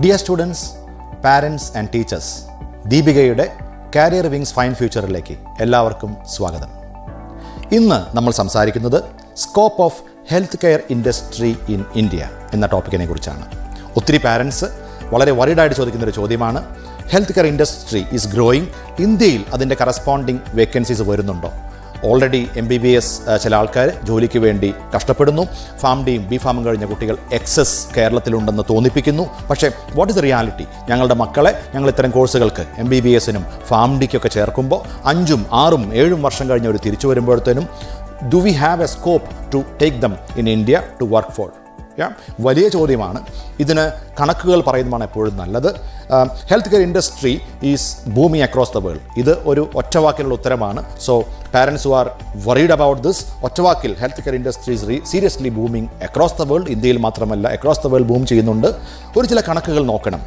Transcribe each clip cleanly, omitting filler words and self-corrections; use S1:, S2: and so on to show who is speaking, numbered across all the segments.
S1: Dear students, parents and teachers, ദീപികയുടെ career wings fine ഫ്യൂച്ചറിലേക്ക് എല്ലാവർക്കും സ്വാഗതം. ഇന്ന് നമ്മൾ സംസാരിക്കുന്നത് scope of health care industry in India എന്ന ടോപ്പിക്കിനെ കുറിച്ചാണ്. ഒത്തിരി പാരൻസ് വളരെ വറീഡായിട്ട് ചോദിക്കുന്നൊരു ചോദ്യമാണ്. Health care industry is growing. ഇന്ത്യയിൽ അതിൻ്റെ കറസ്പോണ്ടിങ് വേക്കൻസീസ് വരുന്നുണ്ടോ? ഓൾറെഡി MBBS ചില ആൾക്കാർ ജോലിക്ക് വേണ്ടി കഷ്ടപ്പെടുന്നു. ഫാം ഡിയും ബി ഫാമും കഴിഞ്ഞ കുട്ടികൾ എക്സസ് കേരളത്തിലുണ്ടെന്ന് തോന്നിപ്പിക്കുന്നു. പക്ഷേ വാട്ട് ഇസ് ദ റിയാലിറ്റി? ഞങ്ങളുടെ മക്കളെ ഞങ്ങൾ ഇത്തരം കോഴ്സുകൾക്ക് MBBSനും ഫാം ഡിക്കൊക്കെ ചേർക്കുമ്പോൾ 5, 6, 7 വർഷം കഴിഞ്ഞ് അവർ തിരിച്ചു വരുമ്പോഴത്തേനും do we have a scope to take them in India to work for? വലിയ ചോദ്യമാണ്. ഇതിന് കണക്കുകൾ പറയുന്നതാണ് എപ്പോഴും നല്ലത്. Health care industry is booming across the world. ഇത് ഒരു ഒറ്റവാക്കിലുള്ള ഉത്തരമാണ്. So parents who are worried about this, ഒറ്റവാക്കിൽ health care industry is seriously booming across the world. ഇന്ത്യയിൽ മാത്രമല്ല, അക്രോസ് ദ വേൾഡ് ബൂം ചെയ്യുന്നുണ്ട്. ഒരു ചില കണക്കുകൾ നോക്കണം.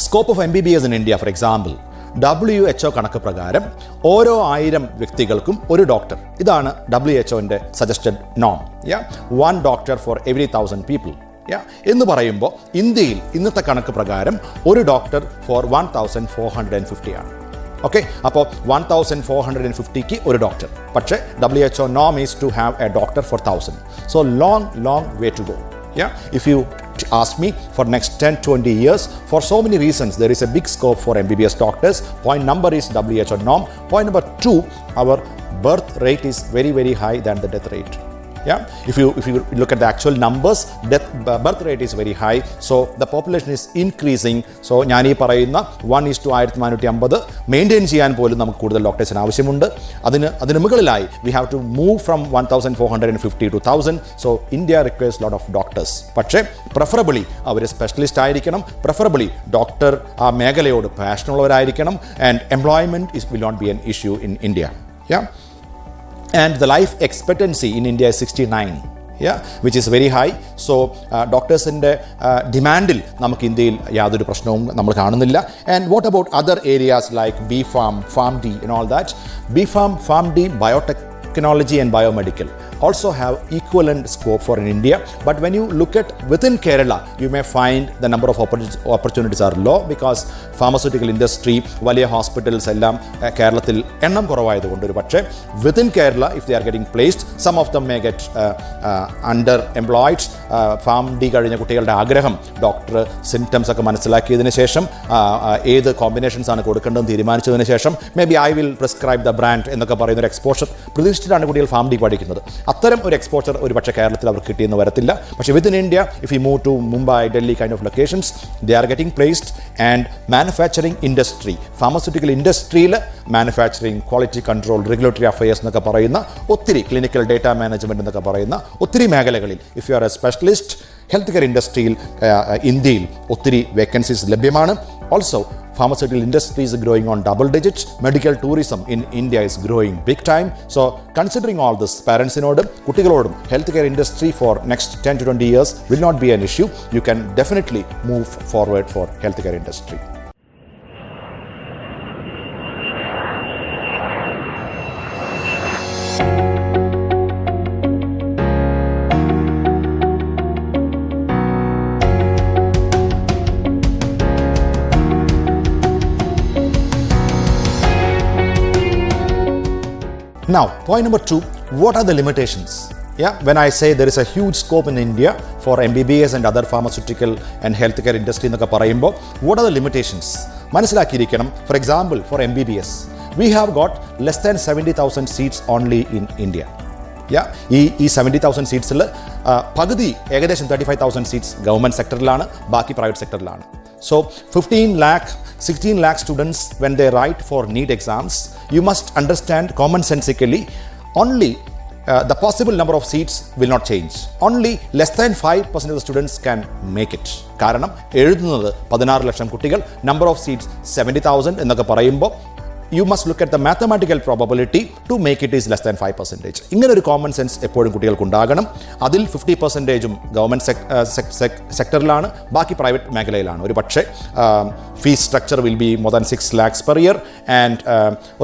S1: Scope of MBBS in India, for example, WHO കണക്ക് പ്രകാരം ഓരോ 1000 വ്യക്തികൾക്കും ഒരു ഡോക്ടർ. ഇതാണ് WHOൻ്റെ സജസ്റ്റഡ് നോം. 1 ഡോക്ടർ ഫോർ എവറി 1000 പീപ്പിൾ. എന്ന് പറയുമ്പോൾ ഇന്ത്യയിൽ ഇന്നത്തെ കണക്ക് പ്രകാരം ഒരു ഡോക്ടർ ഫോർ 1450 ആണ്. ഓക്കെ, അപ്പോൾ 1450ക്ക് ഒരു ഡോക്ടർ. പക്ഷേ WHO നോം is to have a doctor for 1000. So long way to go. If you ask me, for next 10-20 years, for so many reasons, there is a big scope for MBBS doctors. Point number is WHO norm. Point number 2, our birth rate is very high than the death rate. If you look at the actual numbers, birth rate is very high. So the population is increasing. So ഞാൻ ഈ പറയുന്ന 1:1450 maintain ചെയ്യാൻ പോലും നമുക്ക് കൂടുതൽ ഡോക്ടേഴ്സിന് ആവശ്യമുണ്ട്. അതിന് മുകളിലായി we have to move from 1450 to 1000. So India requires lot of doctors. പക്ഷേ preferably അവർ സ്പെഷ്യലിസ്റ്റ് ആയിരിക്കണം. preferably ഡോക്ടർ ആ മേഖലയോട് പാഷനുള്ളവരായിരിക്കണം. And employment will not be an issue in India. And the life expectancy in India is 69, which is very high. So ഡോക്ടേഴ്സിൻ്റെ ഡിമാൻഡിൽ നമുക്ക് ഇന്ത്യയിൽ യാതൊരു പ്രശ്നവും നമ്മൾ കാണുന്നില്ല. And what about other areas like B Pharm D and all that? B Pharm D, Biotechnology and Biomedical also have equivalent scope for in India. But when you look at within Kerala, you may find the number of opportunities are low because pharmaceutical industry, വലിയ hospitals എല്ലാം കേരളത്തിൽ എണ്ണം കുറവായതുകൊണ്ട് ഒരു പക്ഷേ within Kerala, if they are getting placed, some of them may get under employed. Pharm D കഴിഞ്ഞ കുട്ടികളുടെ ആഗ്രഹം ഡോക്ടർ സിംറ്റംസ് ഒക്കെ മനസ്സിലാക്കിയതിന് ശേഷം ഏത് കോമ്പിനേഷൻസ് ആണ് കൊടുക്കേണ്ടതെന്ന് തീരുമാനിച്ചതിന് ശേഷം may be I will prescribe the brand എന്നൊക്കെ പറയുന്ന ഒരു എക്സ്പോഷർ പ്രതീക്ഷിച്ചിട്ടാണ് കുട്ടികൾ ഫാം ഡി പഠിക്കുന്നത്. അത്തരം ഒരു എക്സ്പോഷർ ഒരു പക്ഷേ കേരളത്തിൽ അവർക്ക് കിട്ടിയെന്ന് വരത്തില്ല. പക്ഷേ within India, if you move to Mumbai, Delhi kind of locations, they are getting placed. And manufacturing industry, pharmaceutical ഇൻഡസ്ട്രിയിൽ manufacturing, quality control, regulatory affairs എന്നൊക്കെ പറയുന്ന ഒത്തിരി, ക്ലിനിക്കൽ ഡേറ്റ മാനേജ്മെൻറ്റ് എന്നൊക്കെ പറയുന്ന ഒത്തിരി മേഖലകളിൽ if you R A specialist, health care ഇൻഡസ്ട്രിയിൽ ഇന്ത്യയിൽ ഒത്തിരി വേക്കൻസീസ് ലഭ്യമാണ്. Also pharmaceutical industry is growing on double digits. Medical tourism in India is growing big time. So considering all this, parentsinoodum kuttigalodum health care industry for next 10 to 20 years will not be an issue. You can definitely move forward for health care industry. Now, point number 2, what are the limitations? When I say there is a huge scope in India for MBBS and other pharmaceutical and healthcare industry എന്നൊക്കെ പറയുമ്പോൾ what are the limitations? മനസ്സിലാക്കിയിരിക്കണം. For example, for MBBS, we have got less than 70,000 seats only in India. ഈ 70,000 സീറ്റ്സിൽ പകുതി ഏകദേശം 35,000 seats government സെക്ടറിലാണ്, ബാക്കി private സെക്ടറിലാണ്. So 16 lakh students, when they write for NEET exams, you must understand commonsensically only the possible number of seats will not change. Only less than 5% of the students can make it. കാരണം എഴുതുന്നത് 16 ലക്ഷം കുട്ടികൾ, number of seats 70,000 എന്നൊക്കെ പറയുമ്പോൾ you must look at the mathematical probability to make it is less than 5%. ഇങ്ങനെ ഒരു common sense എപ്പോഴും കുട്ടികൾക്ക് ഉണ്ടാകണം. അതിൽ 50% ഗവൺമെൻറ് സെക്ടറിലാണ്, ബാക്കി പ്രൈവറ്റ് മേഖലയിലാണ്. ഒരു പക്ഷേ fees structure will be more than 6 lakhs per year and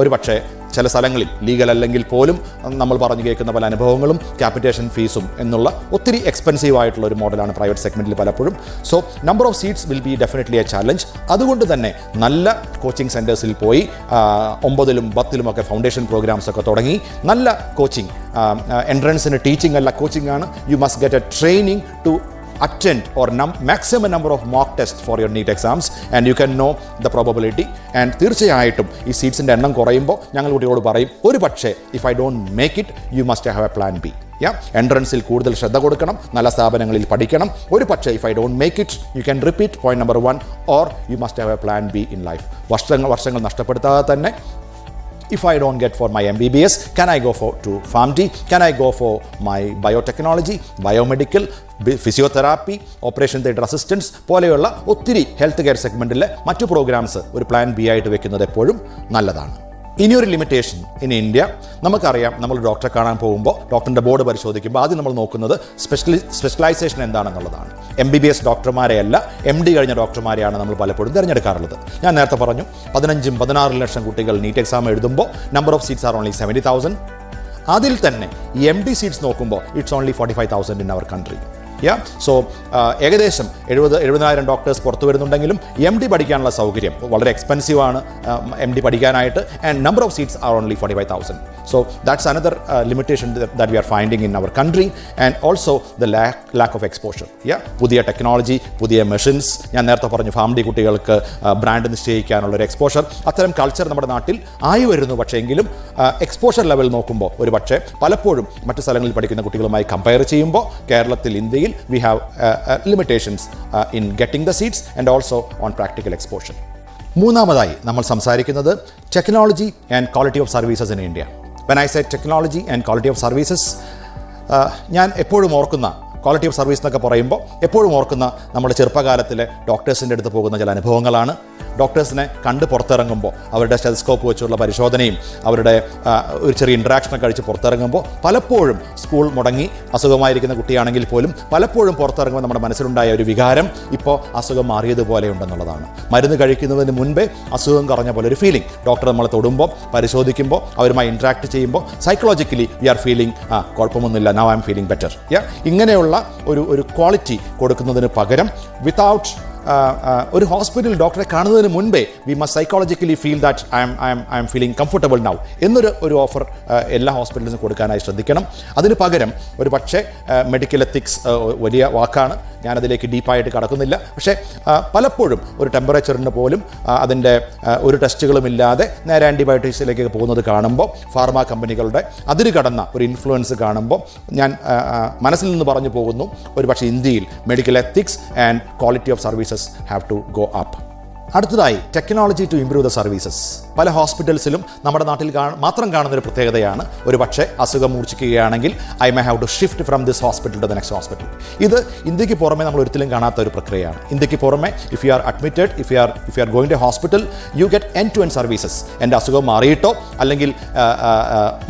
S1: ഒരു പക്ഷേ ചില സ്ഥലങ്ങളിൽ ലീഗൽ അല്ലെങ്കിൽ പോലും നമ്മൾ പറഞ്ഞു കേൾക്കുന്ന പല അനുഭവങ്ങളും ക്യാപിറ്റേഷൻ ഫീസും എന്നുള്ള ഒത്തിരി എക്സ്പെൻസീവ് ആയിട്ടുള്ള ഒരു മോഡലാണ് പ്രൈവറ്റ് സെഗ്മെൻറ്റിൽ പലപ്പോഴും. So number of seats will be definitely A challenge. അതുകൊണ്ട് തന്നെ നല്ല കോച്ചിങ് സെൻറ്റേഴ്സിൽ പോയി 9ലും 10ലും ഒക്കെ ഫൗണ്ടേഷൻ പ്രോഗ്രാംസ് ഒക്കെ തുടങ്ങി നല്ല കോച്ചിങ്, എൻട്രൻസിന് ടീച്ചിങ് അല്ല കോച്ചിങ് ആണ്. You must get a training to attend or maximum number of mock tests for your NEET exams and you can know the probability. And തീർച്ചയായിട്ടും ഈ സീറ്റ്സിൻ്റെ എണ്ണം കുറയുമ്പോൾ ഞങ്ങൾ കുട്ടികളോട് പറയും, ഒരു പക്ഷേ if I don't make it you must have a plan B. എൻട്രൻസിൽ കൂടുതൽ ശ്രദ്ധ കൊടുക്കണം, നല്ല സ്ഥാപനങ്ങളിൽ പഠിക്കണം. ഒരു പക്ഷേ if I don't make it you can repeat point number 1 or you must have a plan B in life. വർഷങ്ങൾ നഷ്ടപ്പെടുത്താതെ തന്നെ if I don't get for my MBBS, can I go to Pharm D? Can I go for my Biotechnology, Biomedical, Physiotherapy, Operation Theatre Assistance പോലെയുള്ള ഒത്തിരി health care സെഗ്മെൻറ്റിലെ മറ്റു programmes ഒരു plan B ആയിട്ട് വെക്കുന്നത് എപ്പോഴും നല്ലതാണ്. ഇനിയൊരു ലിമിറ്റേഷൻ ഇൻ ഇന്ത്യ, നമുക്കറിയാം, നമ്മൾ ഡോക്ടറെ കാണാൻ പോകുമ്പോൾ ഡോക്ടറിൻ്റെ ബോർഡ് പരിശോധിക്കുമ്പോൾ ആദ്യം നമ്മൾ നോക്കുന്നത് സ്പെഷ്യലൈസേഷൻ എന്താണെന്നുള്ളതാണ്. MBBS ഡോക്ടർമാരെയല്ല, MD കഴിഞ്ഞ ഡോക്ടർമാരെയാണ് നമ്മൾ പലപ്പോഴും തിരഞ്ഞെടുക്കാറുള്ളത്. ഞാൻ നേരത്തെ പറഞ്ഞു 15-16 ലക്ഷം കുട്ടികൾ NEET എക്സാം എഴുതുമ്പോൾ number of seats are only 70,000. അതിൽ തന്നെ MD സീറ്റ്സ് നോക്കുമ്പോൾ it's only 45,000 in our country. So ഏകദേശം 70,000 ഡോക്ടേഴ്സ് പുറത്തു വരുന്നുണ്ടെങ്കിലും MD പഠിക്കാനുള്ള സൗകര്യം വളരെ എക്സ്പെൻസീവാണ് MD പഠിക്കാനായിട്ട്. And number of seats are only 45,000. So that's another limitation that we are finding in our country, and also the lack of exposure. പുതിയ technology, പുതിയ മെഷീൻസ്, ഞാൻ നേരത്തെ പറഞ്ഞു Pharm D കുട്ടികൾക്ക് ബ്രാൻഡ് നിശ്ചയിക്കാനുള്ളൊരു എക്സ്പോഷർ, അത്തരം കൾച്ചർ നമ്മുടെ നാട്ടിൽ ആയി വരുന്നു. പക്ഷേ എങ്കിലും എക്സ്പോഷർ ലെവൽ നോക്കുമ്പോൾ ഒരു പക്ഷേ പലപ്പോഴും മറ്റു സ്ഥലങ്ങളിൽ പഠിക്കുന്ന കുട്ടികളുമായി കമ്പയർ ചെയ്യുമ്പോൾ കേരളത്തിൽ, ഇന്ത്യയിൽ we have limitations in getting the seats and also on practical exposure. മൂന്നാമതായി നമ്മൾ സംസാരിക്കുന്നത് technology and quality of services in India. When I say technology and quality of services, ഞാൻ എപ്പോഴും ഓർക്കുന്ന ക്വാളിറ്റി ഓഫ് സർവീസ് എന്നൊക്കെ പറയുമ്പോൾ എപ്പോഴും ഓർക്കുന്ന നമ്മുടെ ചെറുപ്പകാലത്തിലെ ഡോക്ടേഴ്സിൻ്റെ അടുത്ത് പോകുന്ന ചില അനുഭവങ്ങളാണ്. ഡോക്ടേഴ്സിനെ കണ്ട് പുറത്തിറങ്ങുമ്പോൾ അവരുടെ സ്റ്റെതസ്കോപ്പ് വെച്ചുള്ള പരിശോധനയും അവരുടെ ഒരു ചെറിയ ഇൻട്രാക്ഷനൊക്കെ കഴിച്ച് പുറത്തിറങ്ങുമ്പോൾ പലപ്പോഴും സ്കൂൾ മുടങ്ങി അസുഖമായിരിക്കുന്ന കുട്ടിയാണെങ്കിൽ പോലും പലപ്പോഴും പുറത്തിറങ്ങുമ്പോൾ നമ്മുടെ മനസ്സിലുണ്ടായ ഒരു വികാരം ഇപ്പോൾ അസുഖം മാറിയതുപോലെ ഉണ്ടെന്നുള്ളതാണ്. മരുന്ന് കഴിക്കുന്നതിന് മുൻപേ അസുഖം കുറഞ്ഞ പോലെ ഒരു ഫീലിംഗ്. ഡോക്ടർ നമ്മളെ തൊടുമ്പോൾ, പരിശോധിക്കുമ്പോൾ, അവരുമായി ഇൻട്രാക്ട് ചെയ്യുമ്പോൾ സൈക്കോളജിക്കലി വി ആർ ഫീലിംഗ് കുഴപ്പമൊന്നുമില്ല, now I M feeling better. ഇങ്ങനെയുള്ള ഒരു ക്വാളിറ്റി കൊടുക്കുന്നതിന് പകരം വിത്തൗട്ട് ഒരു ഹോസ്പിറ്റൽ ഡോക്ടറെ കാണുന്നതിന് മുൻപേ we must psychologically feel that I M feeling comfortable now എന്നൊരു ഓഫർ എല്ലാ ഹോസ്പിറ്റൽസിനും കൊടുക്കാനായി ശ്രദ്ധിക്കണം. അതിന് പകരം ഒരു പക്ഷേ മെഡിക്കൽ എത്തിക്സ് വലിയ വാക്കാണ്, ഞാനതിലേക്ക് ഡീപ്പായിട്ട് കടക്കുന്നില്ല. പക്ഷേ പലപ്പോഴും ഒരു ടെമ്പറേച്ചറിന് പോലും അതിൻ്റെ ഒരു ടെസ്റ്റുകളുമില്ലാതെ നേരെ ആൻറ്റിബയോട്ടിക്സിലേക്ക് പോകുന്നത് കാണുമ്പോൾ, ഫാർമ കമ്പനികളുടെ അതിര് കടന്ന ഒരു ഇൻഫ്ലുവൻസ് കാണുമ്പോൾ ഞാൻ മനസ്സിൽ നിന്ന് പറഞ്ഞു പോകുന്നു, ഒരു പക്ഷേ ഇന്ത്യയിൽ medical ethics and quality of services have to go up. അടുത്തതായി technology to improve the services. പല ഹോസ്പിറ്റൽസിലും നമ്മുടെ നാട്ടിൽ മാത്രം കാണുന്നൊരു പ്രത്യേകതയാണ്, ഒരു പക്ഷേ അസുഖം മൂർച്ഛിക്കുകയാണെങ്കിൽ I may have to shift from this hospital to the next hospital. ഇത് ഇന്ത്യക്ക് പുറമെ നമ്മൾ ഒരിക്കലും കാണാത്ത ഒരു പ്രക്രിയയാണ്. ഇന്ത്യക്ക് പുറമെ if you are admitted, if you are going to hospital, you get end to end services. എൻ്റെ അസുഖം മാറിയിട്ടോ അല്ലെങ്കിൽ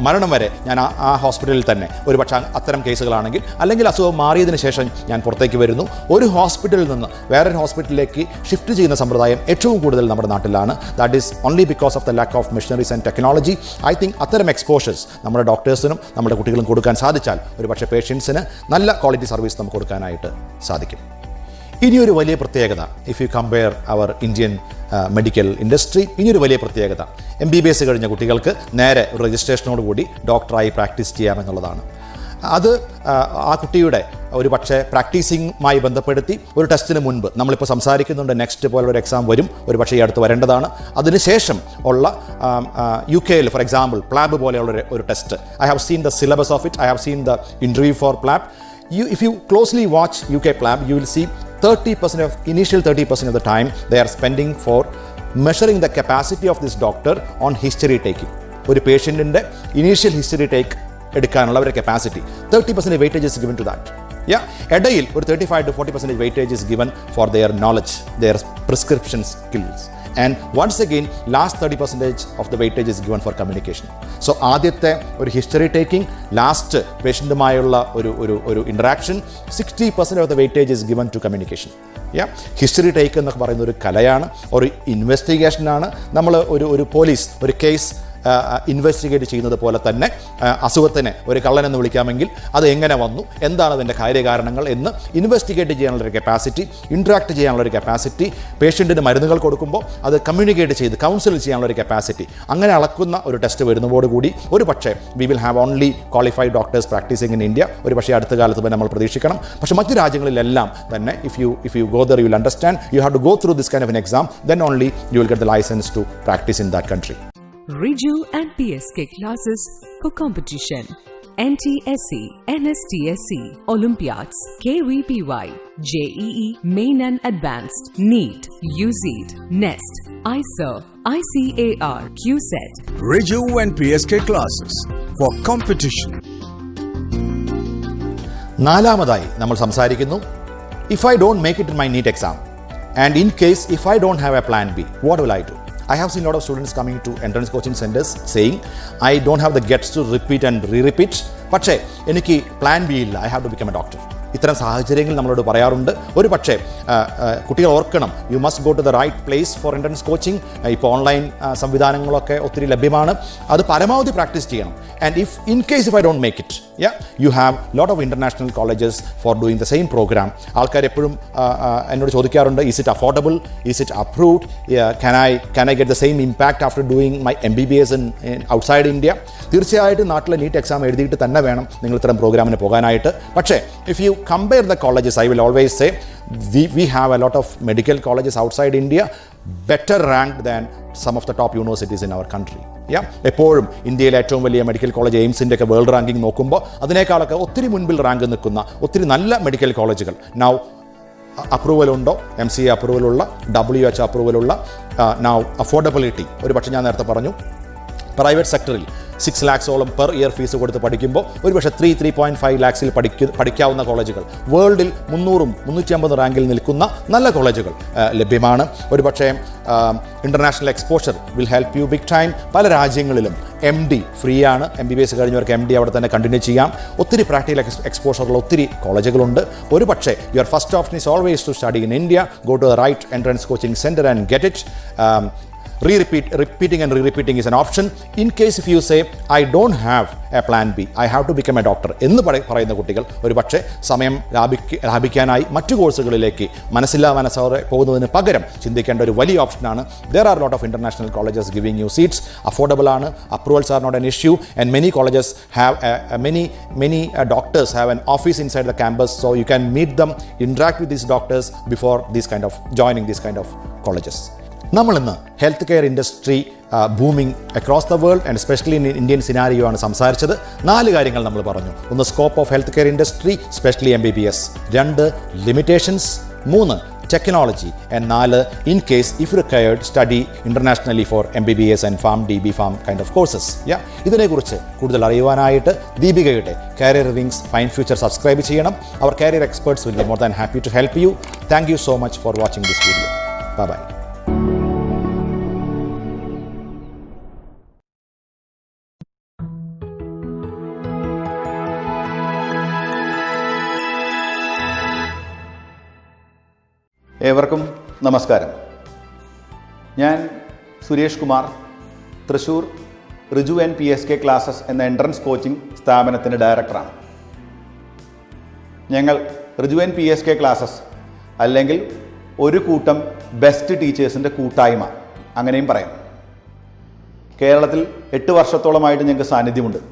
S1: മരണം വരെ ഞാൻ ആ ഹോസ്പിറ്റലിൽ തന്നെ, ഒരു പക്ഷേ അത്തരം കേസുകളാണെങ്കിൽ, അല്ലെങ്കിൽ അസുഖം മാറിയതിന് ശേഷം ഞാൻ പുറത്തേക്ക് വരുന്നു. ഒരു ഹോസ്പിറ്റലിൽ നിന്ന് വേറൊരു ഹോസ്പിറ്റലിലേക്ക് ഷിഫ്റ്റ് ചെയ്യുന്ന സമ്പ്രദായം ഏറ്റവും കൂടുതൽ നമ്മുടെ നാട്ടിലാണ്. That is only because of the lack of machineries and technology. I think അത്തരം എക്സ്പോഷേഴ്സ് നമ്മുടെ ഡോക്ടേഴ്സിനും നമ്മുടെ കുട്ടികളും കൊടുക്കാൻ സാധിച്ചാൽ ഒരു പക്ഷേ പേഷ്യൻസിന് നല്ല ക്വാളിറ്റി സർവീസ് നമുക്ക് കൊടുക്കാനായിട്ട് സാധിക്കും. ഇനിയൊരു വലിയ പ്രത്യേകത, if you compare our Indian medical industry, ഇനിയൊരു വലിയ പ്രത്യേകത MBBS കഴിഞ്ഞ കുട്ടികൾക്ക് നേരെ ഒരു രജിസ്ട്രേഷനോടുകൂടി ഡോക്ടറായി പ്രാക്ടീസ് ചെയ്യാമെന്നുള്ളതാണ്. അത് ആ കുട്ടിയുടെ ഒരു പക്ഷേ പ്രാക്ടീസിങ്ങുമായി ബന്ധപ്പെടുത്തി ഒരു ടെസ്റ്റിന് മുൻപ്, നമ്മളിപ്പോൾ സംസാരിക്കുന്നുണ്ട് നെക്സ്റ്റ് പോലുള്ളൊരു എക്സാം വരും, ഒരു പക്ഷേ ഈ അടുത്ത് വരേണ്ടതാണ്. അതിനുശേഷം ഉള്ള UK ഫോർ എക്സാമ്പിൾ പ്ലാബ് പോലെയുള്ള ഒരു test, I have seen the syllabus of it, I have seen the interview for PLAB. If you closely watch UK PLAB, you will see 30% of the time they are spending for measuring the capacity of this doctor on history taking. ഒരു പേഷ്യൻറ്റിൻ്റെ initial history take എടുക്കാനുള്ള അവരുടെ capacity 30% weightage is given to that. ഇടയിൽ ഒരു 35-40% weightage is given for their knowledge, their prescription skills. And once again, last 30% of the weightage is given for communication. So ആദ്യത്തെ ഒരു history taking, last പേഷ്യൻറ്റുമായുള്ള ഒരു interaction, 60% of the weightage is given to communication. History take എന്നൊക്കെ പറയുന്ന ഒരു കലയാണ്, ഒരു ഇൻവെസ്റ്റിഗേഷനാണ്. നമ്മൾ ഒരു പോലീസ് ഒരു കേസ് ഇൻവെസ്റ്റിഗേറ്റ് ചെയ്യുന്നത് പോലെ തന്നെ അസുഖത്തിനെ ഒരു കള്ളനെന്ന് വിളിക്കാമെങ്കിൽ അത് എങ്ങനെ വന്നു, എന്താണ് അതിൻ്റെ കാര്യകാരണങ്ങൾ എന്ന് ഇൻവെസ്റ്റിഗേറ്റ് ചെയ്യാനുള്ളൊരു കപ്പാസിറ്റി, ഇൻട്രാക്ട് ചെയ്യാനുള്ളൊരു കപ്പാസിറ്റി, പേഷ്യൻറ്റിന് മരുന്നുകൾ കൊടുക്കുമ്പോൾ അത് കമ്മ്യൂണിക്കേറ്റ് ചെയ്ത് കൗൺസിൽ ചെയ്യാനുള്ളൊരു കപ്പാസിറ്റി, അങ്ങനെ അളക്കുന്ന ഒരു ടെസ്റ്റ് വരുന്നതോടുകൂടി ഒരു പക്ഷേ we will have only qualified doctors practising in India. ഒരു പക്ഷേ അടുത്ത കാലത്ത് നമ്മൾ പ്രതീക്ഷിക്കണം. പക്ഷേ മറ്റ് രാജ്യങ്ങളിലെല്ലാം തന്നെ if you go there, you will understand you have to go through this kind of an exam, then only you will get the license to practice in that country.
S2: Riju and PSK classes for competition, NTSC, NSTSC, Olympiads, KVPY, JEE, Main and Advanced, NEET, UZEED, NEST, ISER, ICAR, QSET.
S3: Riju and PSK classes for competition.
S1: നാലാമതായി നമ്മൾ സംസാരിക്കുന്നു, if I don't make it in my NEET exam, and in case if I don't have a plan B, what will I do? I have seen a lot of students coming to entrance coaching centers saying, I don't have the guts to repeat and re-repeat, പക്ഷേ എനിക്ക് plan B ഇല്ല, I have to become a doctor. ഇത്തരം സാഹചര്യങ്ങൾ നമ്മളോട് പറയാറുണ്ട്. ഒരു പക്ഷേ കുട്ടികൾ ഓർക്കണം, you must go to the right place for entrance coaching. ഇപ്പോൾ ഓൺലൈൻ സംവിധാനങ്ങളൊക്കെ ഒത്തിരി ലഭ്യമാണ്, അത് പരമാവധി പ്രാക്ടീസ് ചെയ്യണം. And in case if I don't make it, you have lot of international colleges for doing the same programme. ആൾക്കാർ എപ്പോഴും എന്നോട് ചോദിക്കാറുണ്ട്, is it affordable, is it approved, can I get the same impact after doing my MBBS in outside India? തീർച്ചയായിട്ടും നാട്ടിലെ NEET exam എഴുതിയിട്ട് തന്നെ വേണം നിങ്ങൾ ഇത്തരം പ്രോഗ്രാമിന് പോകാനായിട്ട്. പക്ഷേ if you compare the colleges, I will always say we have a lot of medical colleges outside India better ranked than some of the top universities in our country. എപ്പോഴും ഇന്ത്യയിലെ ഏറ്റവും വലിയ മെഡിക്കൽ കോളേജ് എയിംസിൻ്റെ ഒക്കെ world ranking നോക്കുമ്പോൾ അതിനേക്കാളൊക്കെ ഒത്തിരി മുൻപിൽ rank നിൽക്കുന്ന ഒത്തിരി നല്ല മെഡിക്കൽ കോളേജുകൾ നൗ അപ്രൂവലുണ്ടോ, MCA അപ്രൂവലുള്ള, WHO അപ്രൂവലുള്ള, നൗ അഫോർഡബിലിറ്റി. ഒരു പക്ഷേ ഞാൻ നേരത്തെ പറഞ്ഞു, പ്രൈവറ്റ് സെക്ടറിൽ 6 lakhs പെർ ഇയർ ഫീസ് കൊടുത്ത് പഠിക്കുമ്പോൾ ഒരുപക്ഷെ 3.5 lakhs പഠിക്കാവുന്ന കോളേജുകൾ, വേൾഡിൽ 300-350 റാങ്കിൽ നിൽക്കുന്ന നല്ല കോളേജുകൾ ലഭ്യമാണ്. ഒരുപക്ഷെ international exposure will help you big time. പല രാജ്യങ്ങളിലും MD ഫ്രീ ആണ്, MBBS കഴിഞ്ഞവർക്ക് MD അവിടെ തന്നെ കണ്ടിന്യൂ ചെയ്യാം. ഒത്തിരി പ്രാക്ടിക്കൽ എക്സ്പോഷറുള്ള ഒത്തിരി കോളേജുകളുണ്ട്. ഒരു പക്ഷേ your first option is always to study in India. Go to the right entrance coaching centre and get it. Repeating and re-repeating is an option. In case if you say, I don't have a plan B, I have to become a doctor എന്ന് പറയുന്ന കുട്ടികൾ ഒരു പക്ഷേ സമയം ലാഭിക്കാനായി മറ്റു കോഴ്സുകളിലേക്ക് മനസ്സോടെ പോകുന്നതിന് പകരം ചിന്തിക്കേണ്ട ഒരു വലിയ ഓപ്ഷനാണ്. There are a lot of international colleges giving you seats, affordable ആണ്, approvals are not an issue, and many colleges have many doctors have an office inside the campus, so you can meet them, interact with these doctors before joining these kind of colleges. നമ്മളിന്ന് health care industry booming across the world and especially in Indian scenario ആണ് സംസാരിച്ചത്. 4 കാര്യങ്ങൾ നമ്മൾ പറഞ്ഞു. 1 scope of health care industry specially MBBS, 2 limitations, 3 technology, and 4 in case if required study internationally for MBBS and Pharm D, B.Pharm kind of courses. ഇതിനെക്കുറിച്ച് കൂടുതൽ അറിയുവാനായിട്ട് ദീപികയുടെ career wings fine future subscribe ചെയ്യണം. അവർ career experts will be more than happy to help you. Thank you so much for watching this video. Bye bye.
S4: ഏവർക്കും നമസ്കാരം. ഞാൻ Suresh Kumar, Thrissur Riju and PSK classes എന്ന എൻട്രൻസ് കോച്ചിങ് സ്ഥാപനത്തിൻ്റെ ഡയറക്ടറാണ്. ഞങ്ങൾ റിജു ആൻഡ് PSK ക്ലാസസ് അല്ലെങ്കിൽ ഒരു കൂട്ടം ബെസ്റ്റ് ടീച്ചേഴ്സിൻ്റെ കൂട്ടായ്മ, അങ്ങനെയും പറയാം. കേരളത്തിൽ 8 വർഷത്തോളമായിട്ട് ഞങ്ങൾക്ക് സാന്നിധ്യമുണ്ട്.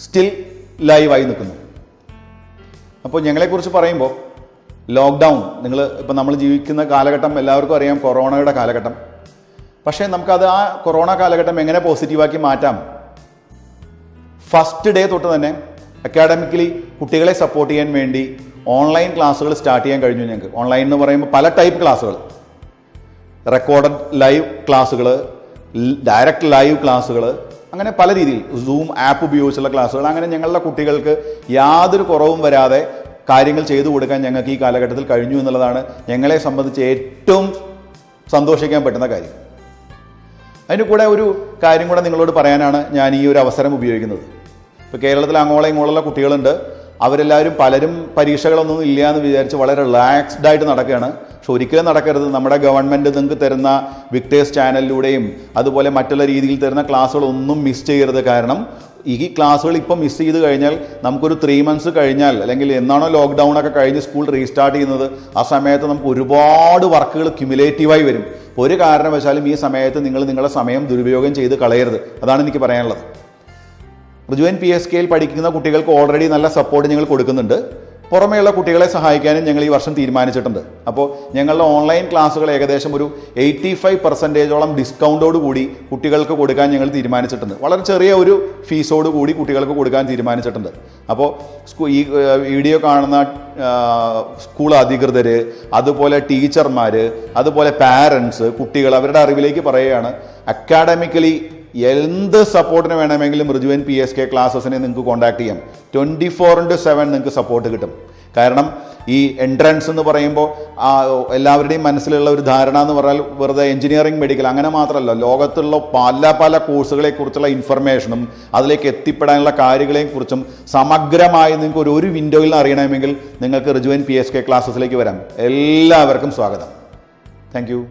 S4: സ്റ്റിൽ ലൈവായി നിൽക്കുന്നു. അപ്പോൾ ഞങ്ങളെക്കുറിച്ച് പറയുമ്പോൾ ലോക്ക്ഡൗൺ, നമ്മൾ ജീവിക്കുന്ന കാലഘട്ടം എല്ലാവർക്കും അറിയാം, കൊറോണയുടെ കാലഘട്ടം. പക്ഷേ നമുക്കത് ആ കൊറോണ കാലഘട്ടം എങ്ങനെ പോസിറ്റീവാക്കി മാറ്റാം. ഫസ്റ്റ് ഡേ തൊട്ട് തന്നെ അക്കാഡമിക്കലി കുട്ടികളെ സപ്പോർട്ട് ചെയ്യാൻ വേണ്ടി ഓൺലൈൻ ക്ലാസ്സുകൾ സ്റ്റാർട്ട് ചെയ്യാൻ കഴിഞ്ഞു ഞങ്ങൾക്ക്. ഓൺലൈൻ എന്ന് പറയുമ്പോൾ പല ടൈപ്പ് ക്ലാസ്സുകൾ, റെക്കോർഡഡ് ലൈവ് ക്ലാസ്സുകൾ, ഡയറക്റ്റ് ലൈവ് ക്ലാസ്സുകൾ, അങ്ങനെ പല രീതിയിൽ സൂം ആപ്പ് ഉപയോഗിച്ചുള്ള ക്ലാസ്സുകൾ, അങ്ങനെ ഞങ്ങളുടെ കുട്ടികൾക്ക് യാതൊരു കുറവും വരാതെ കാര്യങ്ങൾ ചെയ്തു കൊടുക്കാൻ ഞങ്ങൾക്ക് ഈ കാലഘട്ടത്തിൽ കഴിഞ്ഞു എന്നുള്ളതാണ് ഞങ്ങളെ സംബന്ധിച്ച് ഏറ്റവും സന്തോഷിക്കാൻ പറ്റുന്ന കാര്യം. അതിന് കൂടെ ഒരു കാര്യം കൂടെ നിങ്ങളോട് പറയാനാണ് ഞാൻ ഈ ഒരു അവസരം ഉപയോഗിക്കുന്നത്. ഇപ്പോൾ കേരളത്തിൽ അങ്ങോളം ഇങ്ങോളമുള്ള കുട്ടികളുണ്ട്. അവരെല്ലാവരും പലരും പരീക്ഷകളൊന്നും ഇല്ല എന്ന് വിചാരിച്ച് വളരെ റിലാക്സ്ഡ് ആയിട്ട് നടക്കുകയാണ്. പക്ഷെ ഒരിക്കലും നടക്കരുത്. നമ്മുടെ ഗവൺമെൻറ് നിങ്ങൾക്ക് തരുന്ന വിക്ടേഴ്സ് ചാനലിലൂടെയും അതുപോലെ മറ്റുള്ള രീതിയിൽ തരുന്ന ക്ലാസ്സുകളൊന്നും മിസ് ചെയ്യരുത്. കാരണം ഈ ക്ലാസ്സുകൾ ഇപ്പം മിസ് ചെയ്ത് കഴിഞ്ഞാൽ നമുക്കൊരു 3 months കഴിഞ്ഞാൽ, അല്ലെങ്കിൽ എന്നാണോ ലോക്ക്ഡൗൺ ഒക്കെ കഴിഞ്ഞ് സ്കൂൾ റീസ്റ്റാർട്ട് ചെയ്യുന്നത്, ആ സമയത്ത് നമുക്ക് ഒരുപാട് വർക്കുകൾ ക്യുമുലേറ്റീവായി വരും. ഒരു കാരണവശാലും ഈ സമയത്ത് നിങ്ങളുടെ സമയം ദുരുപയോഗം ചെയ്ത് കളയരുത്. അതാണ് എനിക്ക് പറയാനുള്ളത്. റിജുവൻ PSKയിൽ പഠിക്കുന്ന കുട്ടികൾക്ക് ഓൾറെഡി നല്ല സപ്പോർട്ട് ഞങ്ങൾ കൊടുക്കുന്നുണ്ട്. പുറമേയുള്ള കുട്ടികളെ സഹായിക്കാനും ഞങ്ങൾ ഈ വർഷം തീരുമാനിച്ചിട്ടുണ്ട്. അപ്പോൾ ഞങ്ങളുടെ ഓൺലൈൻ ക്ലാസ്സുകൾ ഏകദേശം ഒരു 85% ഡിസ്കൗണ്ടോട് കൂടി കുട്ടികൾക്ക് കൊടുക്കാൻ ഞങ്ങൾ തീരുമാനിച്ചിട്ടുണ്ട്. വളരെ ചെറിയ ഒരു ഫീസോട് കൂടി കുട്ടികൾക്ക് കൊടുക്കാൻ തീരുമാനിച്ചിട്ടുണ്ട്. അപ്പോൾ ഈ വീഡിയോ കാണുന്ന സ്കൂൾ അധികൃതർ, അതുപോലെ ടീച്ചർമാർ, അതുപോലെ പാരൻസ്, കുട്ടികൾ, അവരുടെ അറിവിലേക്ക് പറയുകയാണ്, അക്കാഡമിക്കലി എന്ത് സപ്പോർട്ടിന് വേണമെങ്കിലും റിജുവൻ PSK ക്ലാസ്സസിനെ നിങ്ങൾക്ക് കോൺടാക്ട് ചെയ്യാം. 24/7 നിങ്ങൾക്ക് സപ്പോർട്ട് കിട്ടും. കാരണം ഈ എൻട്രൻസ് എന്ന് പറയുമ്പോൾ എല്ലാവരുടെയും മനസ്സിലുള്ള ഒരു ധാരണ എന്ന് പറഞ്ഞാൽ വെറുതെ എഞ്ചിനീയറിംഗ്, മെഡിക്കൽ അങ്ങനെ മാത്രമല്ല, ലോകത്തുള്ള പല കോഴ്സുകളെക്കുറിച്ചുള്ള ഇൻഫർമേഷനും അതിലേക്ക് എത്തിപ്പെടാനുള്ള കാര്യങ്ങളെക്കുറിച്ചും സമഗ്രമായി നിങ്ങൾക്ക് ഒരു വിൻഡോയിൽ നിന്ന് അറിയണമെങ്കിൽ നിങ്ങൾക്ക് റിജുവൻ PSK ക്ലാസ്സസിലേക്ക് വരാം. എല്ലാവർക്കും സ്വാഗതം. Thank you.